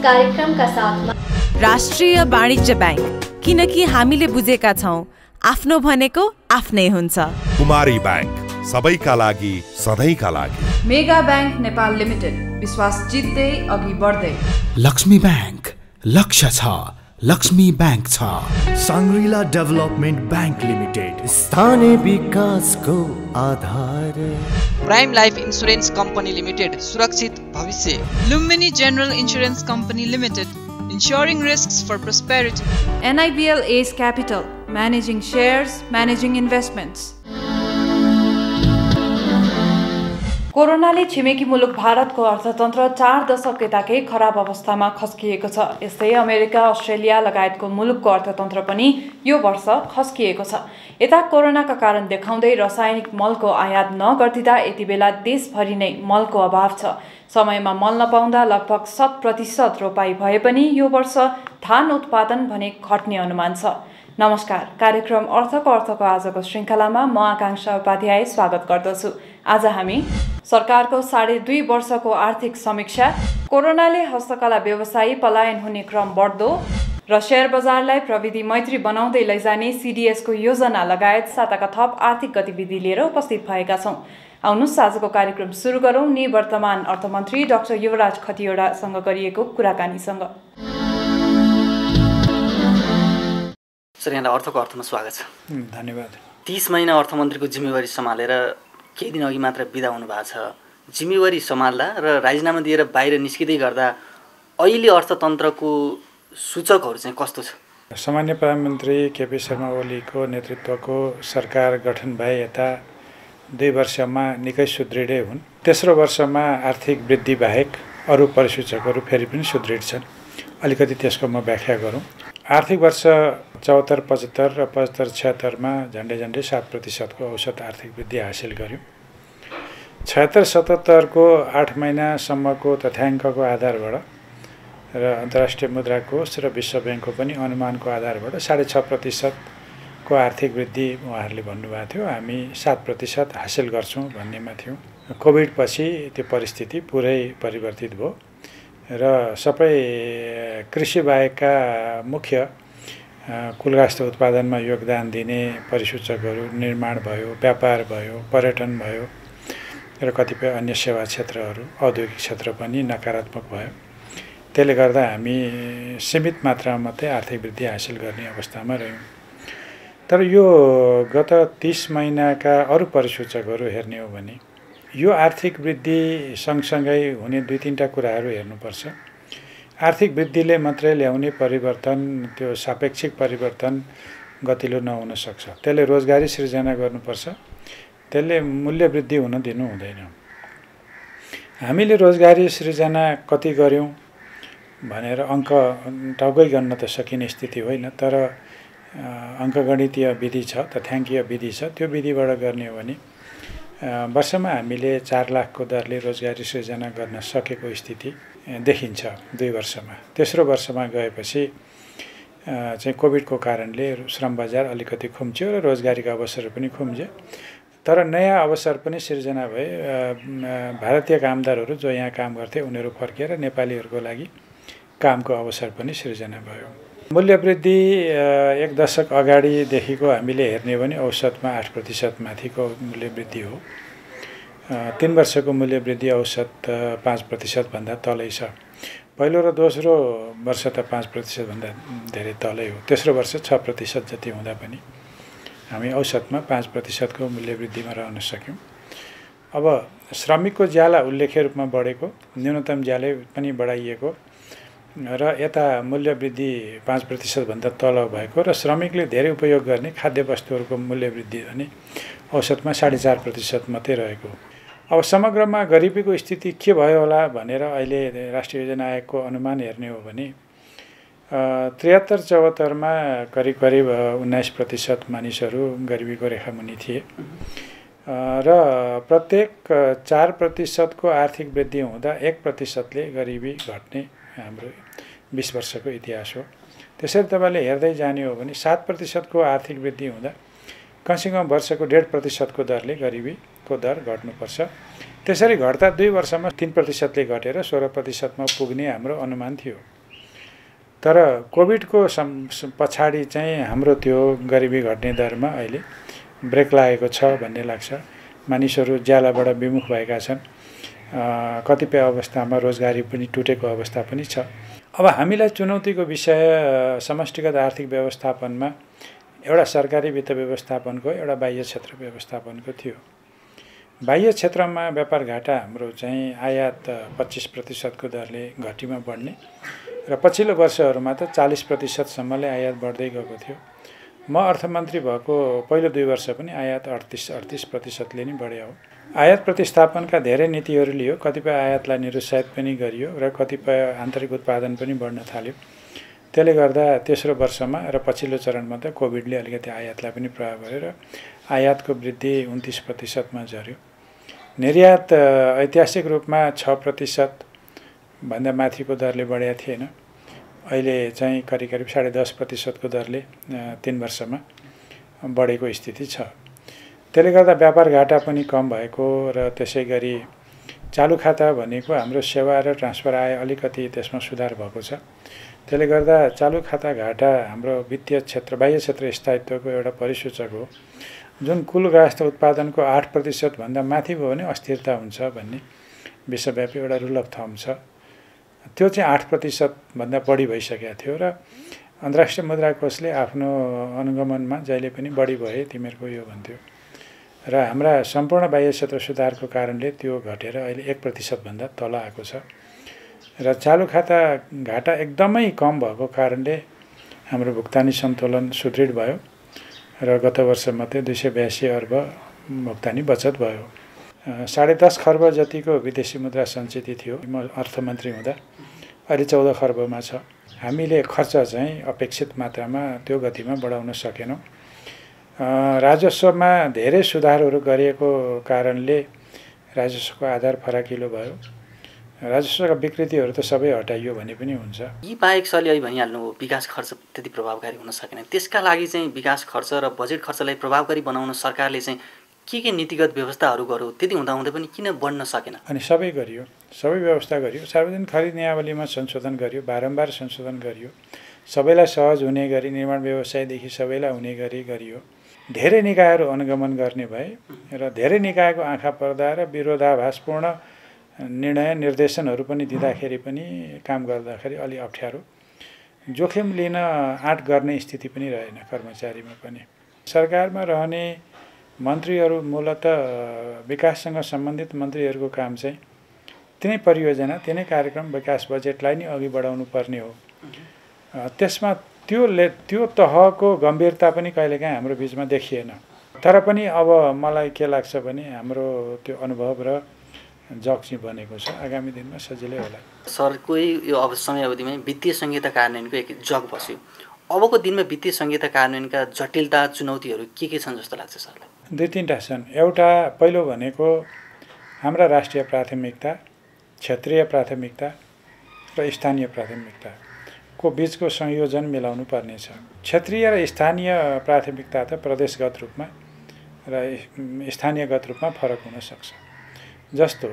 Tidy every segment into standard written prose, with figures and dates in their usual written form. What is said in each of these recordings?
कार्यक्रमका साथमा राष्ट्रिय वाणिज्य बैंक, किनकि हामीले बुझेका छौं आफ्नो भनेको आफ्नै हुन्छ। कुमारी बैंक, सबैका लागि सधैँका लागि। मेगा बैंक नेपाल लिमिटेड, विश्वास जित्दै अघि बढ्दै। लक्ष्मी बैंक, लक्ष्य छ, लक्ष्मी बैंक छ। सांग्रिला डेभलपमेन्ट बैंक लिमिटेड, स्थानीय विकासको आधार। Prime life insurance company limited, सुरक्षित भविष्य। Lumbini general insurance company limited, ensuring risks for prosperity. NIBL Ace Capital, managing shares, managing investments. कोरोनाले छिमेकी मुलुक भारतको अर्थतन्त्र 4 दशक यताकै खराब अवस्थामा खस्किएको छ। यस्तै अमेरिका, अस्ट्रेलिया लगायतको मुलुकको अर्थतन्त्र पनि यो वर्ष खस्किएको छ। यता कोरोनाका कारण देखाउँदै रासायनिक मलको आयात नगर्दिँदा यति बेला देशभरि नै मलको अभाव छ। समयमा मल नपाउँदा लगभग 100% रोपाई भए पनि यो वर्ष धान उत्पादन भने घट्ने अनुमान छ। नमस्कार, कार्यक्रम अर्थको आजको श्रृङ्खलामा म आकांक्षा उपाध्याय स्वागत गर्दछु। आज हामी सरकारको 2.5 वर्षको आर्थिक समीक्षा, कोरोनाले हस्तकला व्यवसायी पलायन हुने क्रम बढ्दो र शेयर बजारलाई प्रविधि मैत्री बनाउँदै लैजाने CDSको योजना लगायत साताका थप आर्थिक गतिविधि लिएर उपस्थित भएका छौँ। आउनुहोस् आजको कार्यक्रम सुरु गरौँ निवर्तमान अर्थमन्त्री डाक्टर युवराज खतिवडासँग गरिएको कुराकानीसँग। सर, यहाँलाई अर्थमा स्वागत छ। धन्यवाद। 30 महिना अर्थमन्त्रीको जिम्मेवारी सम्हालेर केही दिन अघि मात्र बिदा हुनुभएको छ। जिम्मेवारी सम्हाल्दा र राजीनामा दिएर बाहिर निस्किँदै गर्दा अहिले अर्थतन्त्रको सूचकहरू चाहिँ कस्तो छ? सामान्य प्रधानमन्त्री केपी शर्मा ओलीको नेतृत्वको सरकार गठन भए यता 2 वर्षमा निकै सुदृढै हुन्। तेस्रो वर्षमा आर्थिक वृद्धि बाहेक अरू परिसूचकहरू फेरि पनि सुदृढ छन्। अलिकति त्यसको म व्याख्या गरौँ। आर्थिक वर्ष 74-75 र 75-76 मा झन्डै 7% को औसत आर्थिक वृद्धि हासिल गर्यो। 76-77 को 8 महिनासम्मको तथ्याङ्कको आधारबाट र अन्तर्राष्ट्रिय मुद्रा कोष र विश्व ब्याङ्कको पनि अनुमानको आधारबाट 6.5% को आर्थिक वृद्धि उहाँहरूले भन्नुभएको थियो। हामी 7% हासिल गर्छौँ भन्नेमा थियौँ। कोभिड पछि त्यो परिस्थिति पुरै परिवर्तित भयो र सबै कृषि बाहेकका मुख्य कुलगास्थ उत्पादनमा योगदान दिने परिसूचकहरू निर्माण भयो, व्यापार भयो, पर्यटन भयो र कतिपय अन्य सेवा क्षेत्रहरू, औद्योगिक क्षेत्र पनि नकारात्मक भयो। त्यसले गर्दा हामी सीमित मात्रामा मात्रै आर्थिक वृद्धि हासिल गर्ने अवस्थामा रह्यौँ। तर यो गत 30 महिनाका अरू परिसूचकहरू हेर्ने हो भने यो आर्थिक वृद्धि सँगसँगै हुने 2-3टा कुराहरू हेर्नुपर्छ। आर्थिक वृद्धिले मात्रै ल्याउने परिवर्तन, त्यो सापेक्षिक परिवर्तन गतिलो नहुन सक्छ। त्यसले रोजगारी सृजना गर्नुपर्छ, त्यसले मूल्य वृद्धि हुन दिनु हुँदैन। हामीले रोजगारी सृजना कति गर्यौँ भनेर अङ्क टाउकै गर्न त सकिने स्थिति होइन, तर अङ्कगणितीय विधि छ, तथ्याङ्कीय विधि छ। त्यो विधिबाट गर्ने हो भने वर्षमा हामीले 4 लाखको दरले रोजगारी सृजना गर्न सकेको स्थिति देखिन्छ 2 वर्षमा। तेस्रो वर्षमा गएपछि चाहिँ कोभिडको कारणले श्रम बजार अलिकति खुम्च्यो र रोजगारीका अवसरहरू पनि खुम्चे, तर नयाँ अवसर पनि सृजना भए। भारतीय कामदारहरू जो यहाँ काम गर्थे उनीहरू फर्किएर नेपालीहरूको लागि कामको अवसर पनि सृजना भयो। मूल्य वृद्धि 1 दशक अगाडिदेखिको हामीले हेर्ने हो भने औसतमा 8% माथिको मूल्य वृद्धि हो। 3 वर्षको मूल्य वृद्धि औसत 5% भन्दा तलै छ। पहिलो र दोस्रो वर्ष त 5% भन्दा धेरै तलै हो। तेस्रो वर्ष 6% जति हुँदा पनि हामी औसतमा 5% को मूल्य वृद्धिमा रहन सक्यौँ। अब श्रमिकको ज्याला उल्लेख्य रूपमा बढेको, न्यूनतम ज्याला पनि बढाइएको र यता मूल्य वृद्धि 5% भन्दा तल भएको र श्रमिकले धेरै उपयोग गर्ने खाद्य वस्तुहरूको मूल्य वृद्धि भने औसतमा 4.5% मात्रै रहेको। अब समग्रमा गरिबीको स्थिति के भयो होला भनेर अहिले राष्ट्रिय योजना आयोगको अनुमान हेर्ने हो भने 73-74 मा करिब 19% मानिसहरू गरिबीको रेखामुनि थिए र प्रत्येक 4% को आर्थिक वृद्धि हुँदा 1% ले गरिबी घट्ने हाम्रो 20 वर्षको इतिहास हो। त्यसरी तपाईले हेर्दै जाने हो भने 7% को आर्थिक वृद्धि हुँदा कमसेकम वर्षको 1.5% को दरले गरिबीको दर घट्नुपर्छ। त्यसरी घट्दा 2 वर्षमा 3% ले घटेर 16% मा पुग्ने हाम्रो अनुमान थियो। तर कोभिडको पछाडि चाहिँ हाम्रो त्यो गरिबी घट्ने दरमा अहिले ब्रेक लागेको छ भन्ने लाग्छ। मानिसहरू ज्यालाबाट विमुख भएका छन्। कतिपय अवस्थामा रोजगारी पनि टुटेको अवस्था पनि छ। अब हामीलाई चुनौतीको विषय समष्टिगत आर्थिक व्यवस्थापनमा एउटा सरकारी वित्त व्यवस्थापनको एउटा बाह्य क्षेत्र व्यवस्थापनको थियो। बाह्य क्षेत्रमा व्यापार घाटा हाम्रो चाहिँ आयात 25% को दरले घटीमा बढ्ने र पछिल्लो वर्षहरूमा त 40% सम्मले आयात बढ्दै गएको थियो। म अर्थमन्त्री भएको पहिलो 2 वर्ष पनि आयात 38% नै बढ्यो हो। आयात प्रतिस्थापनका धेरै नीतिहरू लियो। कतिपय आयातलाई निरुत्साहित पनि गरियो र कतिपय आन्तरिक उत्पादन पनि बढ्न थाल्यो। त्यसले गर्दा तेस्रो वर्षमा र पछिल्लो चरणमा त कोभिडले अलिकति आयातलाई पनि प्रभाव गर्यो र आयातको वृद्धि 29% मा झर्यो। निर्यात ऐतिहासिक रूपमा 6% भन्दा माथिको दरले बढेको थिएन। अहिले चाहिँ करिब 10.5% को दरले 3 वर्षमा बढेको स्थिति छ। त्यसले गर्दा व्यापार घाटा पनि कम भएको र त्यसै गरी चालु खाता भनेको हाम्रो सेवा र ट्रान्सफर आय अलिकति त्यसमा सुधार भएको छ। त्यसले गर्दा चालु खाता घाटा हाम्रो वित्तीय क्षेत्र बाह्य क्षेत्र स्थायित्वको एउटा परिसूचक हो। जुन कुल राष्ट्र उत्पादनको 8% भन्दा माथि भयो भने अस्थिरता हुन्छ भन्ने विश्वव्यापी एउटा रुल अफ थम्ब छ। त्यो चाहिँ 8% भन्दा बढी भइसकेको थियो र अन्तर्राष्ट्रिय मुद्रा कोषले आफ्नो अनुगमनमा जहिले पनि बढी भए तिमीहरूको यो भन्थ्यो र हाम्रा सम्पूर्ण बाह्य क्षेत्र सुधारको कारणले त्यो घटेर अहिले 1% भन्दा तल आएको छ र चालु खाता घाटा एकदमै कम भएको कारणले हाम्रो भुक्तानी सन्तुलन सुदृढ भयो र गत वर्ष मात्रै 282 अर्ब भुक्तानी बचत भयो। 10.5 खर्ब जतिको विदेशी मुद्रा सञ्चित थियो म अर्थमन्त्री हुँदा। अहिले 14 खर्बमा छ। हामीले खर्च चाहिँ अपेक्षित मात्रामा त्यो गतिमा बढाउन सकेनौँ। राजस्वमा धेरै सुधारहरू गरिएको कारणले राजस्वको आधार फराकिलो भयो। राजस्वका विकृतिहरू त सबै हटाइयो भने पनि हुन्छ। यी बाहेक सरले अहिले भनिहाल्नु हो विकास खर्च त्यति प्रभावकारी हुन सकेन। त्यसका लागि चाहिँ विकास खर्च र बजेट खर्चलाई प्रभावकारी बनाउन सरकारले चाहिँ के नीतिगत व्यवस्थाहरू गर्यो? त्यति हुँदाहुँदै पनि किन बढ्न सकेन? अनि सबै गरियो, सबै व्यवस्था गरियो। सार्वजनिक खरिद नियमावलीमा संशोधन गरियो, बारम्बार संशोधन गरियो। सबैलाई सहज हुने गरी निर्माण व्यवसायदेखि सबैलाई हुने गरी गरियो। धेरै निकायहरू अनुगमन गर्ने भए र धेरै निकायको आँखा पर्दा र विरोधाभासपूर्ण निर्णय निर्देशनहरू पनि दिँदाखेरि पनि काम गर्दाखेरि अलि अप्ठ्यारो, जोखिम लिन आँट गर्ने स्थिति पनि रहेन कर्मचारीमा पनि। सरकारमा रहने मन्त्रीहरू मूलतः विकाससँग सम्बन्धित मन्त्रीहरूको काम चाहिँ तिनै परियोजना तिनै कार्यक्रम विकास बजेटलाई नै अघि बढाउनु पर्ने हो। त्यसमा त्यो तहको गम्भीरता पनि कहिलेकाहीँ हाम्रो बिचमा देखिएन। तर पनि अब मलाई के लाग्छ भने हाम्रो त्यो अनुभव र जग चाहिँ बनेको छ। आगामी दिनमा सजिलै होला। सरको यो समय अवधिमा वित्तीय संहिता कार्यान्वयनको एक जग बस्यो। अबको दिनमा वित्तीय संहिता कार्यान्वयनका जटिलता चुनौतीहरू के छन् जस्तो लाग्छ सरलाई? 2-3टा छन्। एउटा पहिलो भनेको हाम्रा राष्ट्रिय प्राथमिकता, क्षेत्रीय प्राथमिकता र स्थानीय प्राथमिकताको बिचको संयोजन मिलाउनु पर्नेछ। क्षेत्रीय र स्थानीय प्राथमिकता त प्रदेशगत रूपमा र स्थानीयगत रूपमा फरक हुन सक्छ। जस्तो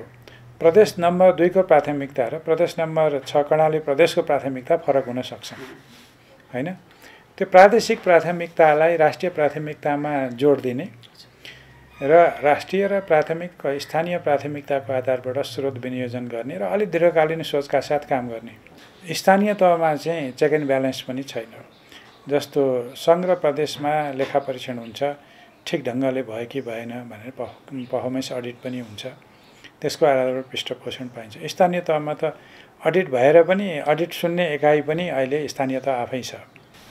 प्रदेश नम्बर 2 को प्राथमिकता र प्रदेश नम्बर 6 कर्णाली प्रदेशको प्राथमिकता फरक हुन सक्छ हैन। त्यो प्रादेशिक प्राथमिकतालाई राष्ट्रिय प्राथमिकतामा जोड दिने र राष्ट्रिय र स्थानीय प्राथमिकताको आधारबाट स्रोत विनियोजन गर्ने र अलिक दीर्घकालीन सोचका साथ काम गर्ने। स्थानीय तहमा चाहिँ चेक एन्ड ब्यालेन्स पनि छैन। जस्तो सङ्घ र प्रदेशमा लेखा परीक्षण हुन्छ, ठिक ढङ्गले भयो कि भएन भनेर पर्फर्मेन्स अडिट पनि हुन्छ। त्यसको आधारमा पृष्ठपोषण पाइन्छ। स्थानीय तहमा त अडिट भएर पनि अडिट सुन्ने एकाइ पनि अहिले स्थानीय तह आफै छ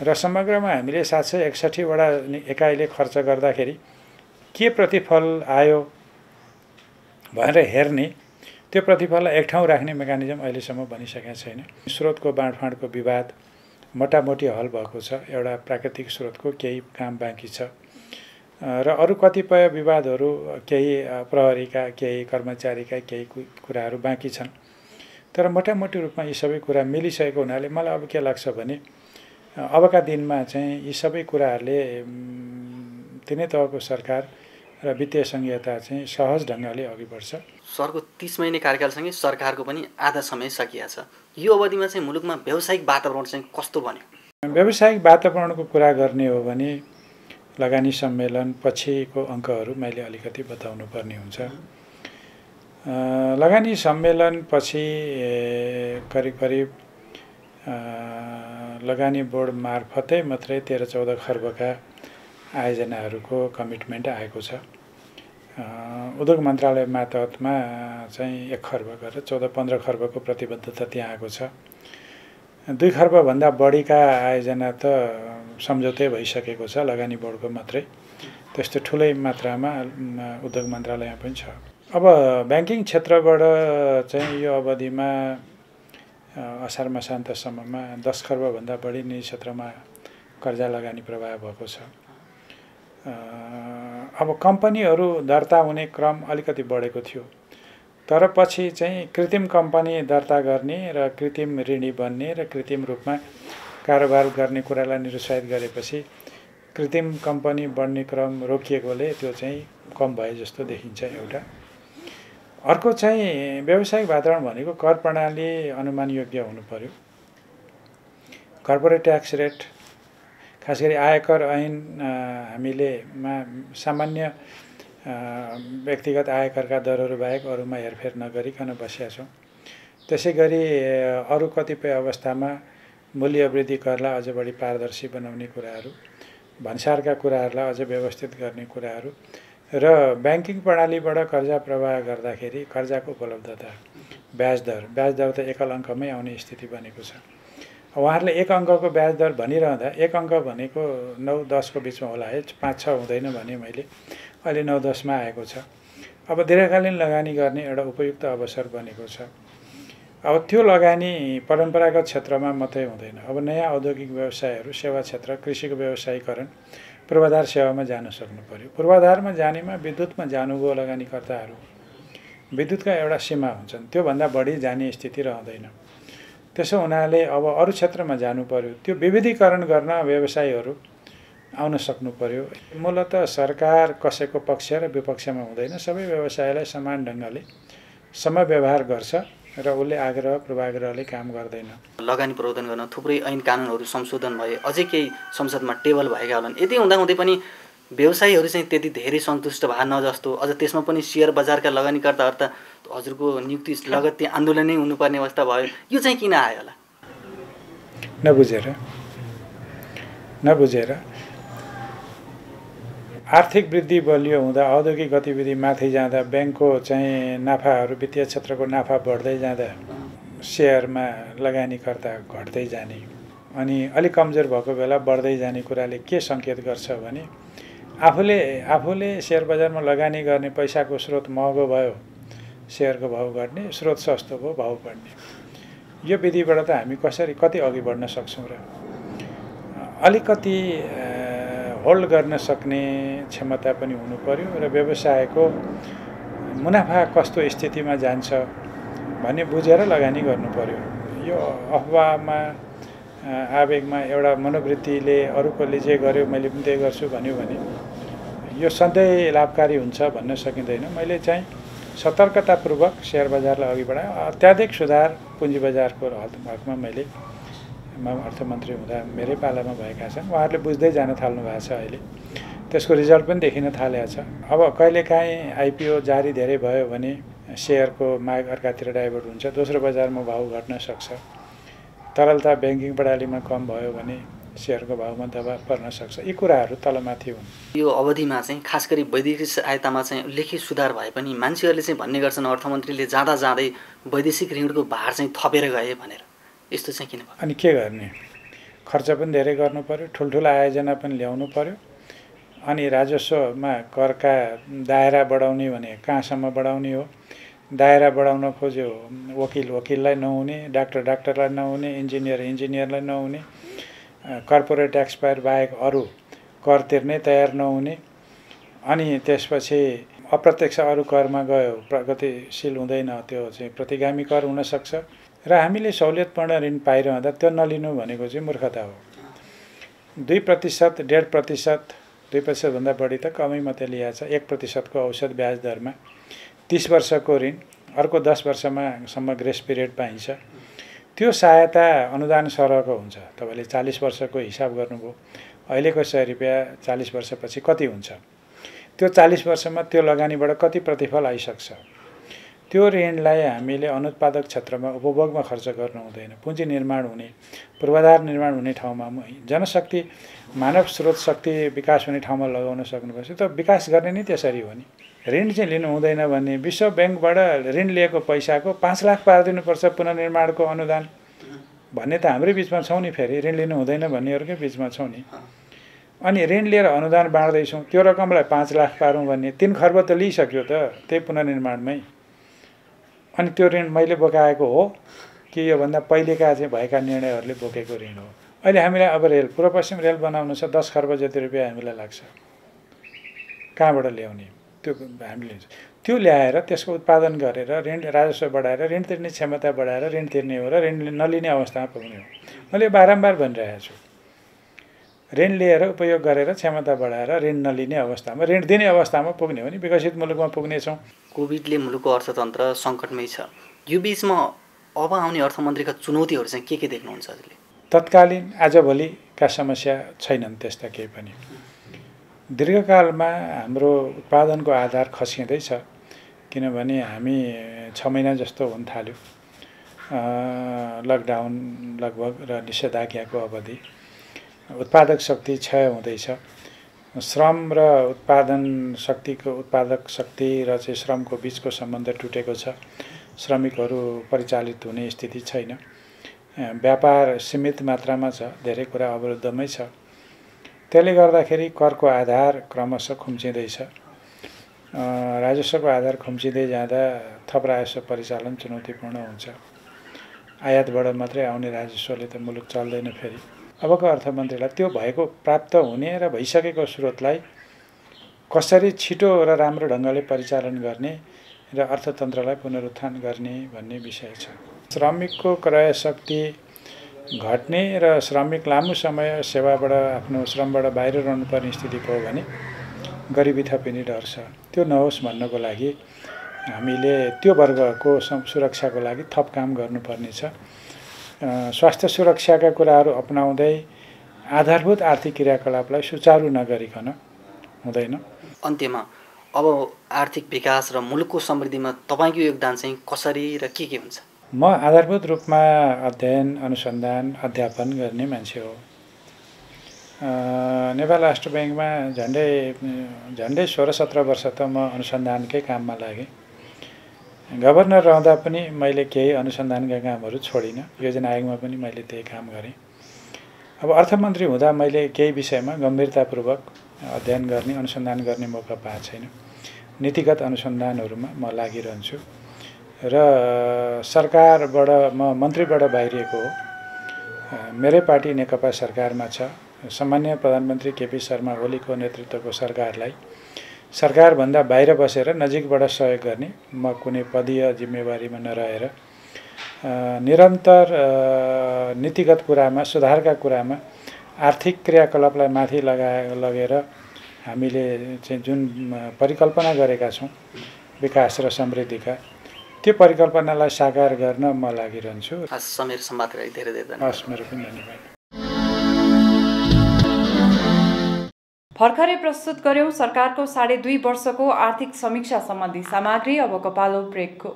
र समग्रमा हामीले 761 वटा एकाइले खर्च गर्दाखेरि के प्रतिफल आयो भनेर हेर्ने, त्यो प्रतिफललाई एक ठाउँ राख्ने मेकानिजम अहिलेसम्म बनिसकेको छैन। स्रोतको बाँडफाँडको विवाद मोटामोटी हल भएको छ। एउटा प्राकृतिक स्रोतको केही काम बाँकी छ र अरू कतिपय विवादहरू केही प्रहरीका, केही कर्मचारीका केही कुराहरू बाँकी छन्। तर मोटामोटी रूपमा यी सबै कुरा मिलिसकेको हुनाले मलाई अब के लाग्छ भने अबका दिनमा चाहिँ यी सबै कुराहरूले तिनै तहको सरकार र वित्तीय संहिता चाहिँ सहज ढङ्गले अघि बढ्छ। सरको 30 महिने कार्यकालसँगै सरकारको पनि आधा समय सकिया छ। यो अवधिमा चाहिँ मुलुकमा व्यावसायिक वातावरण चाहिँ कस्तो बन्यो? व्यावसायिक वातावरणको कुरा गर्ने हो भने लगानी सम्मेलन पछिको अङ्कहरू मैले अलिकति बताउनु पर्ने हुन्छ। लगानी सम्मेलन पछि करिब करिब लगानी बोर्ड मार्फतै मात्रै 13-14 खर्बका आयोजनाहरूको कमिटमेन्ट आएको छ। उद्योग मन्त्रालय मातहतमा चाहिँ 1 खर्ब गरेर 14-15 खर्बको प्रतिबद्धता त्यहाँ आएको छ। 2 खर्बभन्दा बढीका आयोजना त सम्झौतै भइसकेको छ लगानी बोर्डको मात्रै। त्यस्तो ठुलै मात्रामा उद्योग मन्त्रालयमा पनि छ। अब ब्याङ्किङ क्षेत्रबाट चाहिँ यो अवधिमा असार मसान्तसम्ममा 10 खर्बभन्दा बढी निजी क्षेत्रमा कर्जा लगानी प्रवाह भएको छ। अब कम्पनीहरू दर्ता हुने क्रम अलिकति बढेको थियो, तर पछि चाहिँ कृत्रिम कम्पनी दर्ता गर्ने र कृत्रिम ऋणी बन्ने र कृत्रिम रूपमा कारोबार गर्ने कुरालाई निरुत्साहित गरेपछि कृत्रिम कम्पनी बढ्ने क्रम रोकिएकोले त्यो चाहिँ कम भए जस्तो देखिन्छ एउटा। अर्को चाहिँ व्यावसायिक वातावरण भनेको कर प्रणाली अनुमान योग्य हुनु पर्यो। कर्पोरेट ट्याक्स रेट, खास गरी आयकर ऐन हामीले सामान्य व्यक्तिगत आयकरका दरहरू बाहेक अरूमा हेरफेर नगरिकन बसेका छौँ। त्यसै गरी अरू कतिपय अवस्थामा मूल्य वृद्धि करलाई अझ बढी पारदर्शी बनाउने कुराहरू, भन्सारका कुराहरूलाई अझ व्यवस्थित गर्ने कुराहरू र ब्याङ्किङ प्रणालीबाट कर्जा प्रवाह गर्दाखेरि कर्जाको उपलब्धता, ब्याज दर त एकल अङ्कमै आउने स्थिति बनेको छ। उहाँहरूले 1 अङ्कको ब्याज दर भनिरहँदा 1 अङ्क भनेको 9-10 को बिचमा होला है, 5-6 हुँदैन भने मैले अहिले 9-10 मा आएको छ। अब दीर्घकालीन लगानी गर्ने एउटा उपयुक्त अवसर बनेको छ। अब त्यो लगानी परम्परागत क्षेत्रमा मात्रै हुँदैन। अब नयाँ औद्योगिक व्यवसायहरू, सेवा क्षेत्र, कृषिको व्यवसायीकरण, पूर्वाधार सेवामा जान सक्नु पर्यो। पूर्वाधारमा जानेमा विद्युतमा जानुभयो लगानीकर्ताहरू, विद्युतका एउटा सीमा हुन्छन्, त्योभन्दा बढी जाने स्थिति रहँदैन। त्यसो हुनाले अब अरू क्षेत्रमा जानु पर्यो। त्यो विविधीकरण गर्न व्यवसायीहरू आउन सक्नु पर्यो। मूलतः सरकार कसैको पक्ष र विपक्षमा हुँदैन, सबै व्यवसायलाई समान ढङ्गले समव्यवहार गर्छ र उसले आग्रह पूर्वाग्रहले काम गर्दैन। लगानी प्रवर्धन गर्न थुप्रै ऐन कानुनहरू संशोधन भए, अझै केही संसदमा टेबल भएका होलान्। यति हुँदाहुँदै पनि व्यवसायीहरू चाहिँ त्यति धेरै सन्तुष्ट भए न जस्तो, अझ त्यसमा पनि सेयर बजारका लगानीकर्ताहरू त हजुरको नियुक्ति लगत्ती आन्दोलनै हुनुपर्ने अवस्था भयो। यो चाहिँ किन आयो होला? नबुझेर आर्थिक वृद्धि बलियो हुँदा, औद्योगिक गतिविधि माथि जाँदा, ब्याङ्कको चाहिँ नाफाहरू, वित्तीय क्षेत्रको नाफा बढ्दै जाँदा सेयरमा लगानीकर्ता घट्दै जाने अनि अलिक कमजोर भएको बेला बढ्दै जाने कुराले के सङ्केत गर्छ भने आफूले सेयर बजारमा लगानी गर्ने पैसाको स्रोत महँगो भयो, सेयरको भाउ घट्ने, स्रोत सस्तो भयो, भाउ बढ्ने। यो विधिबाट त हामी कति अघि बढ्न सक्छौँ र अलिकति होल्ड गर्न सक्ने क्षमता पनि हुनु पर्यो र व्यवसायको मुनाफा कस्तो स्थितिमा जान्छ भन्ने बुझेर लगानी गर्नु पर्यो। यो अफवाहमा, आवेगमा एउटा मनोवृत्तिले अरूकोले जे गर्यो मैले पनि त्यही गर्छु भन्यो भने यो सधैँ लाभकारी हुन्छ भन्न सकिँदैन। मैले चाहिँ सतर्कतापूर्वक सेयर बजारलाई अघि बढाएँ। अत्याधिक सुधार पुँजी बजारको हकमा मैले अर्थमन्त्री हुँदा मेरै पालामा भएका छन्। उहाँहरूले बुझ्दै जान थाल्नु भएको छ। अहिले त्यसको रिजल्ट पनि देखिन थालेको छ। अब कहिलेकाहीँ आइपिओ जारी धेरै भयो भने सेयरको माग अर्कातिर डाइभर्ट हुन्छ, दोस्रो बजारमा भाउ घट्न सक्छ। तरलता ब्याङ्किङ प्रणालीमा कम भयो भने सेयरको भाउमा दबाव पर्न सक्छ। यी कुराहरू तलमाथि हुन्। यो अवधिमा चाहिँ खास गरी वैदेशिक सहायतामा चाहिँ उल्लेखित सुधार भए पनि मान्छेहरूले चाहिँ भन्ने गर्छन् अर्थमन्त्रीले जाँदै वैदेशिक ऋणको भार चाहिँ थपेर गए भनेर। यस्तो चाहिँ किन भयो? अनि के गर्ने? खर्च पनि धेरै गर्नु पर्यो, ठुल्ठुला आयोजना पनि ल्याउनु पर्यो। अनि राजस्वमा करका दायरा बढाउने भने कहाँसम्म बढाउने हो? दायरा बढाउन खोज्यो वकिललाई नहुने, डाक्टरलाई नहुने, इन्जिनियरलाई नहुने, कर्पोरेट ट्याक्स पेयर बाहेक अरू कर तिर्नै तयार नहुने, अनि त्यसपछि अप्रत्यक्ष अरू करमा गयो प्रगतिशील हुँदैन, त्यो चाहिँ प्रतिगामी कर हुनसक्छ। र हामीले सहुलियतपूर्ण ऋण पाइरहँदा त्यो नलिनु भनेको चाहिँ मूर्खता हो। 2%, 1.5%, 2%भन्दा बढी त कमै मात्रै लिएको छ। 1% को औसत ब्याज दरमा 30 वर्षको ऋण, अर्को 10 वर्षसम्म ग्रेस पिरियड पाइन्छ। त्यो सहायता अनुदान सरहको हुन्छ। तपाईँले 40 वर्षको हिसाब गर्नुभयो, अहिलेको 100 रुपियाँ 40 वर्षपछि कति हुन्छ? त्यो 40 वर्षमा त्यो लगानीबाट कति प्रतिफल आइसक्छ? त्यो ऋणलाई हामीले अनुत्पादक क्षेत्रमा उपभोगमा खर्च गर्नु हुँदैन। पुँजी निर्माण हुने, पूर्वाधार निर्माण हुने ठाउँमा, जनशक्ति मानव स्रोत शक्ति विकास हुने ठाउँमा लगाउन सक्नुपर्छ। त विकास गर्ने नि त्यसरी हो नि। ऋण चाहिँ लिनु हुँदैन भन्ने, विश्व ब्याङ्कबाट ऋण लिएको पैसाको 5 लाख पारिदिनुपर्छ पुनर्निर्माणको अनुदान भन्ने त हाम्रै बिचमा छौँ नि। फेरि ऋण लिनु हुँदैन भन्नेहरूकै बिचमा छौँ नि। अनि ऋण लिएर अनुदान बाँड्दैछौँ, त्यो रकमलाई 5 लाख पारौँ भन्ने 3 खर्ब त लिइसक्यो त त्यही पुनर्निर्माणमै। अनि त्यो ऋण मैले बोकाएको हो कि योभन्दा पहिलेका चाहिँ भएका निर्णयहरूले बोकेको ऋण हो? अहिले हामीलाई अब रेल, पूर्व पश्चिम रेल बनाउनु छ, 10 खर्ब जति रुपियाँ हामीलाई लाग्छ। कहाँबाट ल्याउने? त्यो हामीले त्यो ल्याएर त्यसको उत्पादन गरेर ऋण राजस्व बढाएर ऋण तिर्ने क्षमता बढाएर ऋण तिर्ने हो र ऋण नलिने अवस्थामा पुग्ने हो। मैले बारम्बार भनिरहेको छु, ऋण लिएर उपयोग गरेर क्षमता बढाएर ऋण नलिने अवस्थामा, ऋण दिने अवस्थामा पुग्ने हो नि, विकसित मुलुकमा पुग्नेछौँ। कोभिडले मुलुकको अर्थतन्त्र सङ्कटमै छ। यो बिचमा अब आउने अर्थमन्त्रीका चुनौतीहरू चाहिँ के देख्नुहुन्छ हजुरले? तत्कालीन आजभोलिका समस्या छैनन् त्यस्ता केही पनि। दीर्घकालमा हाम्रो उत्पादनको आधार खस्किँदैछ, किनभने हामी 6 महिना जस्तो हुन थाल्यो लकडाउन लगभग र निषेधाज्ञाको अवधि। उत्पादक शक्ति क्षय हुँदैछ। श्रम र उत्पादन शक्तिको, उत्पादक शक्ति र चाहिँ श्रमको बिचको सम्बन्ध टुटेको छ। श्रमिकहरू परिचालित हुने स्थिति छैन। व्यापार सीमित मात्रामा छ, धेरै कुरा अवरुद्धमै छ। त्यसले गर्दाखेरि करको आधार क्रमशः खुम्चिँदैछ। राजस्वको आधार खुम्चिँदै जाँदा थप राजस्व परिचालन चुनौतीपूर्ण हुन्छ। आयातबाट मात्रै आउने राजस्वले त मुलुक चल्दैन। फेरि अबको अर्थमन्त्रीलाई त्यो भएको प्राप्त हुने र भइसकेको स्रोतलाई कसरी छिटो र राम्रो ढङ्गले परिचालन गर्ने र अर्थतन्त्रलाई पुनरुत्थान गर्ने भन्ने विषय छ। श्रमिकको क्रय शक्ति घट्ने र श्रमिक लामो समय सेवाबाट, आफ्नो श्रमबाट बाहिर रहनुपर्ने स्थिति भयो भने गरिबी थपिने डर छ। त्यो नहोस् भन्नको लागि हामीले त्यो वर्गको सुरक्षाको लागि थप काम गर्नुपर्ने छ। स्वास्थ्य सुरक्षाका कुराहरू अपनाउँदै आधारभूत आर्थिक क्रियाकलापलाई सुचारू नगरिकन हुँदैन। अन्त्यमा अब आर्थिक विकास र मुलुकको समृद्धिमा तपाईँको योगदान चाहिँ कसरी र के हुन्छ? म आधारभूत रूपमा अध्ययन, अनुसन्धान, अध्यापन गर्ने मान्छे हो। नेपाल राष्ट्र ब्याङ्कमा झन्डै 16-17 वर्ष त म अनुसन्धानकै काममा लागेँ। गभर्नर रहँदा पनि मैले केही अनुसन्धानका कामहरू छोडिनँ। योजना आयोगमा पनि मैले त्यही काम गरेँ। अब अर्थमन्त्री हुँदा मैले केही विषयमा गम्भीरतापूर्वक अध्ययन गर्ने, अनुसन्धान गर्ने मौका पाएको छैन। नीतिगत अनुसन्धानहरूमा म लागिरहन्छु र सरकारबाट, म मन्त्रीबाट बाहिरिएको हो। मेरै पार्टी नेकपा सरकारमा छ। सामान्य प्रधानमन्त्री केपी शर्मा ओलीको नेतृत्वको सरकारलाई सरकारभन्दा बाहिर बसेर नजिकबाट सहयोग गर्ने, म कुनै पदीय जिम्मेवारीमा नरहेर निरन्तर नीतिगत कुरामा, सुधारका कुरामा, आर्थिक क्रियाकलापलाई माथि लगेर हामीले चाहिँ जुन परिकल्पना गरेका छौँ विकास र समृद्धिका, त्यो परिकल्पनालाई साकार गर्न म लागिरहन्छु। समीर सम्वादका लागि धेरै धेरै धन्यवाद। हस्, मेरो पनि धन्यवाद। भर्खरै प्रस्तुत गर्यौं सरकारको 2.5 वर्षको आर्थिक समीक्षा सम्बन्धी सामग्री। अबको पालो ब्रेकको।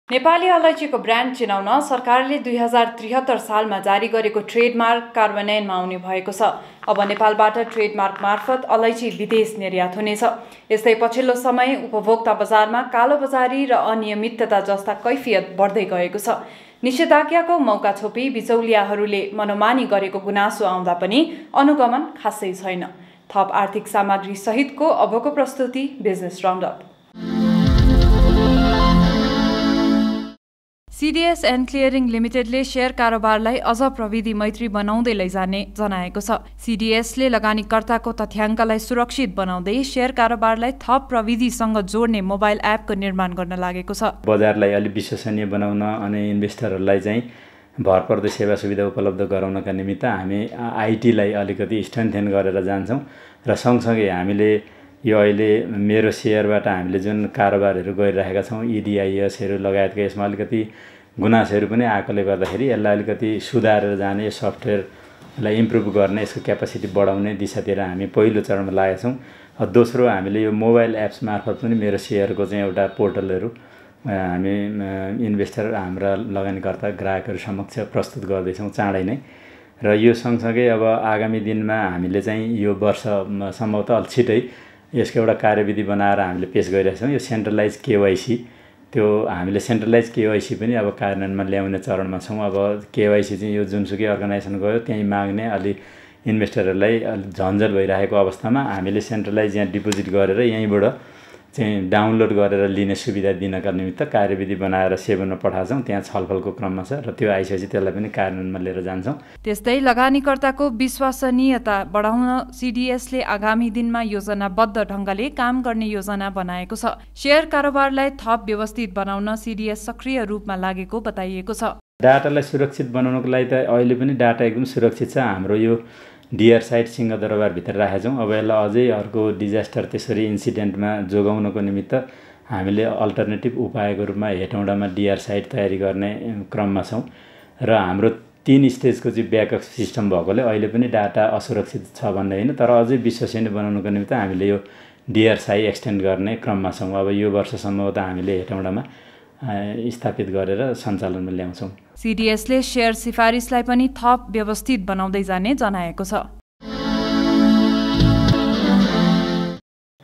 नेपाली अलैँचीको ब्रान्ड चिनाउन सरकारले 2073 सालमा जारी गरेको ट्रेडमार्क कार्यान्वयनमा आउने भएको छ। अब नेपालबाट ट्रेडमार्क मार्फत अलैँची विदेश निर्यात हुनेछ। यस्तै पछिल्लो समय उपभोक्ता बजारमा कालोबजारी र अनियमितता जस्ता कैफियत बढ्दै गएको छ। निषेधाज्ञाको मौका छोपी बिचौलियाहरूले मनोमानी गरेको गुनासो आउँदा पनि अनुगमन खासै छैन। थप आर्थिक सामग्री सहितको अबको प्रस्तुति business roundup. CDS and clearing लिमिटेडले शेयर कारोबारलाई अझ प्रविधि मैत्री बनाउँदै लैजाने जनाएको छ। सीडीएसले लगानीकर्ताको तथ्याङ्कलाई सुरक्षित बनाउँदै शेयर कारोबारलाई थप प्रविधिसँग जोड्ने मोबाइल एपको निर्माण गर्न लागेको छ। बजारलाई अलि विश्वसनीय बनाउन अनि इन्भेस्टरहरूलाई चाहिँ भरपर्दो सेवा सुविधा उपलब्ध गराउनका निमित्त हामी आइटीलाई अलिकति स्ट्रेन्थेन गरेर जान्छौँ र सँगसँगै हामीले यो अहिले मेरो सेयरबाट हामीले जुन कारोबारहरू गरिरहेका छौँ EDISहरू लगायतका यसमा अलिकति गुनासोहरू पनि आएकोले गर्दाखेरि यसलाई अलिकति सुधारेर जाने यो सफ्टवेयरलाई इम्प्रुभ गर्ने यसको क्यापासिटी बढाउने दिशातिर हामी पहिलो चरणमा लागेका छौँ। दोस्रो हामीले यो मोबाइल एप्स मार्फत पनि मेरो सेयरको चाहिँ एउटा पोर्टलहरू हामी इन्भेस्टर हाम्रा लगानीकर्ता ग्राहकहरू समक्ष प्रस्तुत गर्दैछौँ चाँडै नै। र यो सँगसँगै अब आगामी दिनमा हामीले चाहिँ यो वर्ष सम्भवतः अलि छिटै यसको एउटा कार्यविधि बनाएर हामीले पेश गरिरहेका छौँ। यो सेन्ट्रलाइज KYC त्यो हामीले सेन्ट्रलाइज KYC पनि अब कार्यान्वयनमा ल्याउने चरणमा छौँ। अब KYC चाहिँ यो जुनसुकै अर्गनाइजेसन गयो त्यहीँ माग्ने अलि इन्भेस्टरहरूलाई अलि झन्झट भइरहेको अवस्थामा हामीले सेन्ट्रलाइज यहाँ डिपोजिट गरेर यहीँबाट चाहिँ डाउनलोड गरेर लिने सुविधा दिनका निमित्त कार्यविधि बनाएर सेबनमा पठाउँछौँ। त्यहाँ छलफलको क्रममा छ र त्यो आइसकेपछि त्यसलाई पनि कार्यान्वयनमा लिएर जान्छौँ। त्यस्तै लगानीकर्ताको विश्वसनीयता बढाउन CDSले आगामी दिनमा योजनाबद्ध ढङ्गले काम गर्ने योजना बनाएको छ। शेयर कारोबारलाई थप व्यवस्थित बनाउन CDS सक्रिय रूपमा लागेको बताइएको छ। डाटालाई सुरक्षित बनाउनको लागि त अहिले पनि डाटा एकदम सुरक्षित छ। हाम्रो यो डिआर साइट सिंहदरबारभित्र राखेका छौँ। अब यसलाई अझै अर्को डिजास्टर त्यसरी इन्सिडेन्टमा जोगाउनको निमित्त हामीले अल्टरनेटिभ उपायको रूपमा हेटौँडामा डिआर साइट तयारी गर्ने क्रममा छौँ र हाम्रो 3 स्टेजको चाहिँ ब्याकअप सिस्टम भएकोले अहिले पनि डाटा असुरक्षित छ भन्ने होइन, तर अझै विश्वसनीय बनाउनको निमित्त हामीले यो डिआर साइट एक्सटेन्ड गर्ने क्रममा छौँ। अब यो वर्षसम्म त हामीले हेटौँडामा स्थापित गरेर सञ्चालनमा ल्याउँछौँ। CDSले शेयर सिफारिसलाई पनि थप व्यवस्थित बनाउँदै जाने जनाएको छ।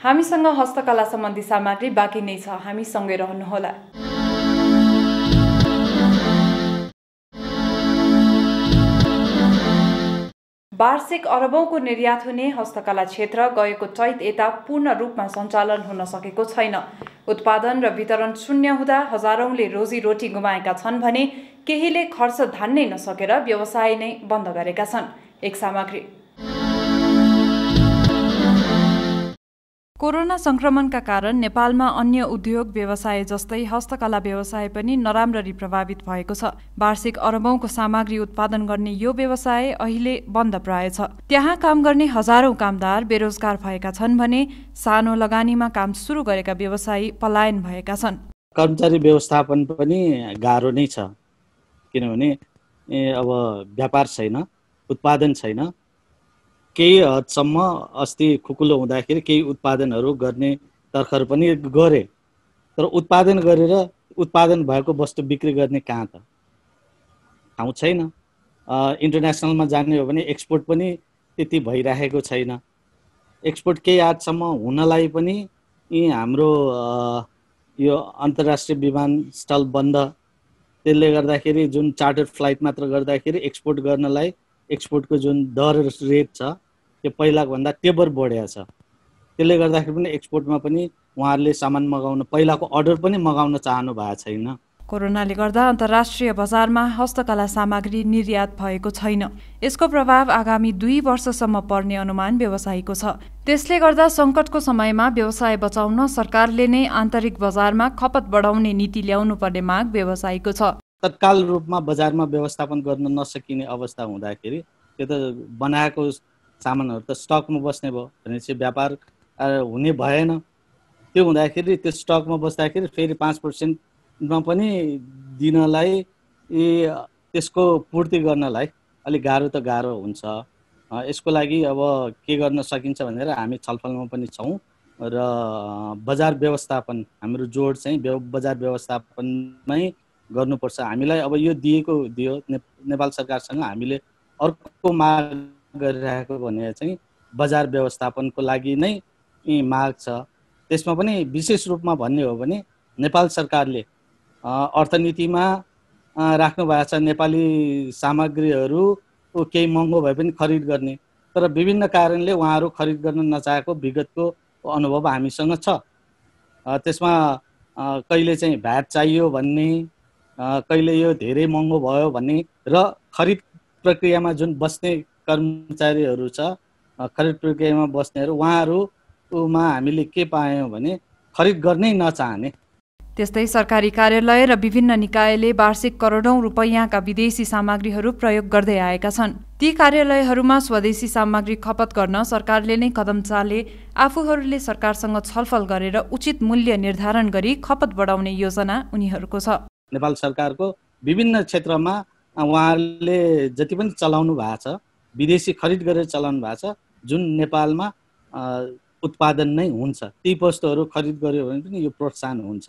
हामीसँग हस्तकला सम्बन्धी सामग्री बाँकी नै छ, हामीसँगै रहनुहोला। वार्षिक अरबौंको निर्यात हुने हस्तकला क्षेत्र गएको चैत यता पूर्ण रूपमा सञ्चालन हुन सकेको छैन। उत्पादन र वितरण शून्य हुँदा हजारौंले रोजीरोटी गुमाएका छन् भने केहीले खर्च धान्नै नसकेर व्यवसाय नै बन्द गरेका छन्। एक सामग्री। कोरोना संक्रमणका कारण नेपालमा अन्य उद्योग व्यवसाय जस्तै हस्तकला व्यवसाय पनि नराम्ररी प्रभावित भएको छ। वार्षिक अरबौंको सामग्री उत्पादन गर्ने यो व्यवसाय अहिले बन्द प्राय छ। त्यहाँ काम गर्ने हजारौं कामदार बेरोजगार भएका छन् भने सानो लगानीमा काम सुरु गरेका व्यवसायी पलायन भएका छन्। कर्मचारी व्यवस्थापन पनि गाह्रो नै छ, किनभने अब व्यापार छैन, उत्पादन छैन। केही हदसम्म अस्ति खुकुलो हुँदाखेरि केही उत्पादनहरू गर्ने तर्खर पनि गरे, तर उत्पादन गरेर उत्पादन भएको वस्तु बिक्री गर्ने कहाँ त ठाउँ छैन। इन्टरनेसनलमा जाने हो भने एक्सपोर्ट पनि त्यति भइरहेको छैन। एक्सपोर्ट केही हदसम्म हुनलाई पनि हाम्रो यो अन्तर्राष्ट्रिय विमानस्थल बन्द, त्यसले गर्दाखेरि जुन चार्टर फ्लाइट मात्र गर्दाखेरि एक्सपोर्ट गर्नलाई एक्सपोर्टको जुन दर रेट छ त्यो पहिलाको भन्दा टेबर बढेको छ। त्यसले गर्दाखेरि पनि एक्सपोर्टमा पनि उहाँहरूले सामान मगाउन, पहिलाको अर्डर पनि मगाउन चाहनु भएको छैन। कोरोनाले गर्दा अन्तर्राष्ट्रिय बजारमा हस्तकला सामग्री निर्यात भएको छैन। यसको प्रभाव आगामी 2 वर्षसम्म पर्ने अनुमान व्यवसायीको छ। त्यसले गर्दा संकटको समयमा व्यवसाय बचाउन सरकारले नै आन्तरिक बजारमा खपत बढाउने नीति ल्याउनु पर्ने माग व्यवसायीको छ। तत्काल रूपमा बजारमा व्यवस्थापन गर्न नसकिने अवस्था हुँदाखेरि त्यो त बनाएको सामानहरू त स्टकमा बस्ने भयो भने चाहिँ व्यापार हुने भएन। त्यो हुँदाखेरि त्यो स्टकमा बस्दाखेरि फेरि 5%मा पनि दिनलाई त्यसको पूर्ति गर्नलाई अलिक गाह्रो त गाह्रो हुन्छ। यसको लागि अब के गर्न सकिन्छ भनेर हामी छलफलमा पनि छौँ र बजार व्यवस्थापन हाम्रो जोड चाहिँ बजार व्यवस्थापनमै गर्नुपर्छ। हामीलाई अब यो दियो नेपाल सरकारसँग हामीले अर्को माग गरिरहेको भने चाहिँ बजार व्यवस्थापनको लागि नै माग छ। त्यसमा पनि विशेष रूपमा भन्ने हो भने नेपाल सरकारले अर्थनीतिमा राख्नु भएको छ नेपाली सामग्रीहरू केही महँगो भए पनि खरिद गर्ने, तर विभिन्न कारणले उहाँहरू खरिद गर्न नचाहेको विगतको अनुभव हामीसँग छ। त्यसमा कहिले चाहिँ भ्याट चाहियो भन्ने, कहिले यो धेरै महँगो भयो भन्ने र खरिद प्रक्रियामा जुन बस्ने कर्मचारीहरू छ, खरिद प्रक्रियामा बस्नेहरू, उहाँहरूमा हामीले के पायौँ भने खरिद गर्नै नचाहने। त्यस्तै सरकारी कार्यालय र विभिन्न निकायले वार्षिक करोडौं रुपैयाँका विदेशी सामग्रीहरू प्रयोग गर्दै आएका छन्। ती कार्यालयहरूमा स्वदेशी सामग्री खपत गर्न सरकारले नै कदम चाले आफूहरूले सरकारसँग छलफल गरेर उचित मूल्य निर्धारण गरी खपत बढाउने योजना उनीहरूको छ। नेपाल सरकारको विभिन्न क्षेत्रमा उहाँहरूले जति पनि चलाउनु भएको छ, विदेशी खरिद गरेर चलाउनु भएको छ, जुन नेपालमा उत्पादन नै हुन्छ, ती वस्तुहरू खरिद गर्यो भने पनि यो प्रोत्साहन हुन्छ।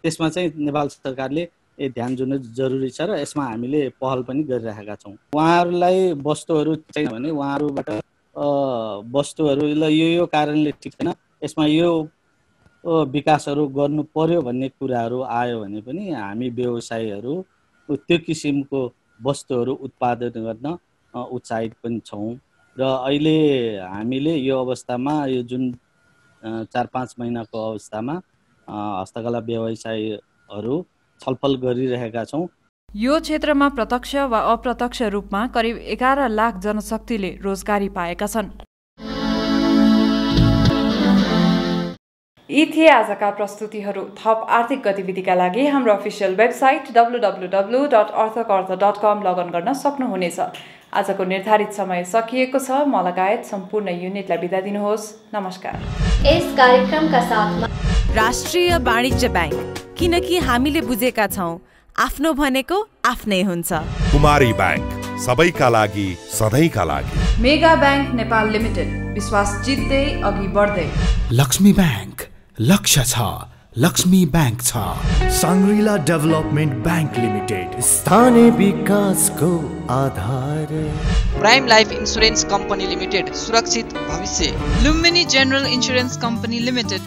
त्यसमा चाहिँ नेपाल सरकारले ध्यान दिनु जरुरी छ र यसमा हामीले पहल पनि गरिरहेका छौँ। उहाँहरूलाई वस्तुहरू चाहियो भने उहाँहरूबाट वस्तुहरू यो कारणले ठिक छैन, यसमा यो विकासहरू गर्नु पर्यो भन्ने कुराहरू आयो भने पनि हामी व्यवसायीहरू त्यो किसिमको वस्तुहरू उत्पादन गर्न उत्साहित पनि छौँ। र अहिले हामीले यो अवस्थामा यो जुन 4-5 महिनाको अवस्थामा हस्तकला व्यवसायीहरू छलफल गरिरहेका छौँ। यो क्षेत्रमा प्रत्यक्ष वा अप्रत्यक्ष रूपमा करिब 11 लाख जनशक्तिले रोजगारी पाएका छन्। यी थिए आजका प्रस्तुतिहरू। थप आर्थिक गतिविधिका लागि हाम्रो अफिसियल वेबसाइट www.arthakardha.com लगइन गर्न सक्नुहुनेछ। आजको निर्धारित समय सकिएको छ। म लगायत सम्पूर्ण युनिटलाई बिदा दिनुहोस्। नमस्कार। यस कार्यक्रमका साथमा राष्ट्रिय वाणिज्य ब्याङ्क, किनकि हामीले बुझेका छौँ आफ्नो भनेको आफ्नै हुन्छ। कुमारी ब्याङ्क, सबैका लागि सधैँका लागि। मेगा ब्याङ्क नेपाल लिमिटेड, विश्वास जित्दै अघि बढ्दै। लक्ष्मी ब्याङ्क, लक्ष्य छ, लक्ष्मी ब्याङ्क छ। साङ्ग्रिला डेभलपमेन्ट ब्याङ्क लिमिटेड, स्थानीय विकासको आधार। Prime life insurance company limited, सुरक्षित भविष्य। Lumbini general insurance company limited,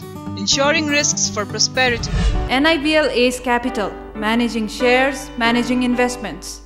ensuring risks for prosperity. NIBL Ace Capital, managing shares, managing investments.